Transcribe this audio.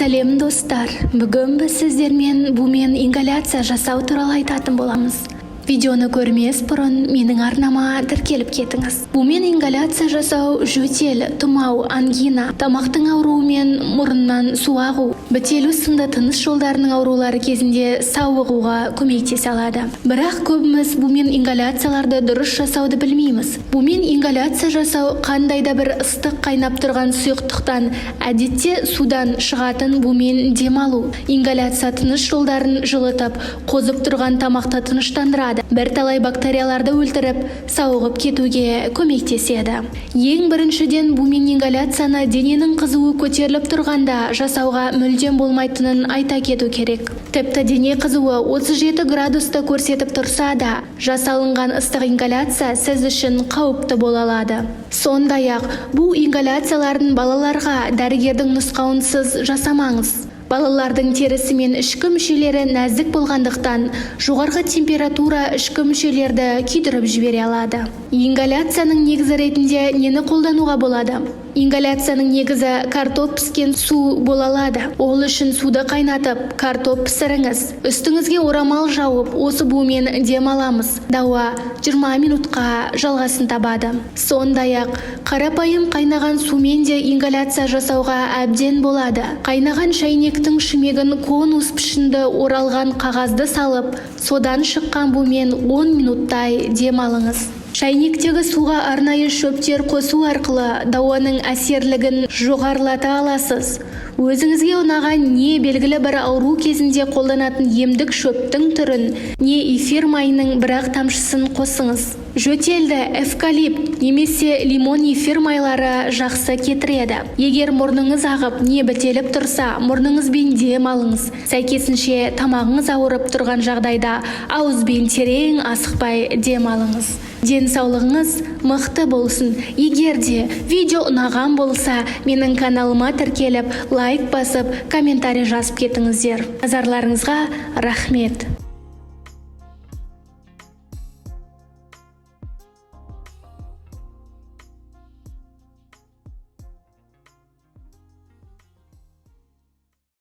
Сәлем достар, бүгін біз сіздермен бумен ингаляция жасау туралы айтатын боламыз. Видеоны көрмес бұрын менің арнама тіркеліп кетіңіз. Бумен ингаляция жасау жөтел, тұмау, ангина, тамақтың ауруы мен мұрыннан су ағу, бітелу сынды тыныс жолдарының аурулары кезінде сауығуға көмектесе алады. Бірақ көбіміз бумен ингаляцияларды дұрыс жасауды білмейміз. Бумен ингаляция жасау қандай да бір ыстық қайнап тұрған сұйықтықтан, әдетте судан шығатын бумен демалу. Ингаляция тыныс жолдарын жылытып, қозып тұрған тамақты тыныштандырады. Бірталай бактерияларды өлтіріп, сауығып кетуге көмектеседі. Ең біріншіден бумен ингаляцияны дененің қызуы көтеріліп тұрғанда жасауға мүлдем болмайтынын айта кету керек. Тіпті дене қызуы 37 градусты көрсетіп тұрса да, жасалынған ыстық ингаляция сіз үшін қауіпті бола алады. Сондай-ақ, бұл ингаляциялардың балаларға дәрігердің нұсқауынсыз жасамаңыз. Балалардың терісі мен ішкі мүшелері нәзік болғандықтан, жоғарғы температура ішкі мүшелерді күйдіріп жібере алады. Ингаляцияның негізі ретінде нені қолдануға болады? Ингаляцияның негізі картоп піскен су бола алады. Ол үшін суды қайнатып, картоп пісіріңіз. Үстіңізге орамал жауып, осы бумен дем аламыз. Дауа 20 минутқа жалғасын табады. Сондай-ақ, қарапайым қайнаған сумен де ингаляция жасауға әбден болады. Қайнаған шайнектің шүмегін конус пішінді оралған қағазды салып, содан шыққан бумен 10 минуттай дем алыңыз. Шайнектегі суға арнайы шөптер қосу арқылы дауаның әсерлігін жоғарылата аласыз. Өзіңізге ұнаған не белгілі бір ауру кезінде қолданатын емдік шөптің түрін, не эфир майының бірақ тамшысын қосыңыз. Жөтелді эвкалипт немесе лимон эфир майлары жақсы кетіреді. Егер мұрныңыз ағып, не бітеліп тұрса, мұрныңызбен дем алыңыз. Сәйкесінше тамағыңыз ауырып тұрған жағдайда ауызбен терең асықпай дем алыңыз. Денсаулығыңыз мықты болсын. Егер де видео ұнаған болса, менің каналыма тіркеліп, лайк басып, комментарий жазып кетіңіздер. Назарларыңызға рахмет.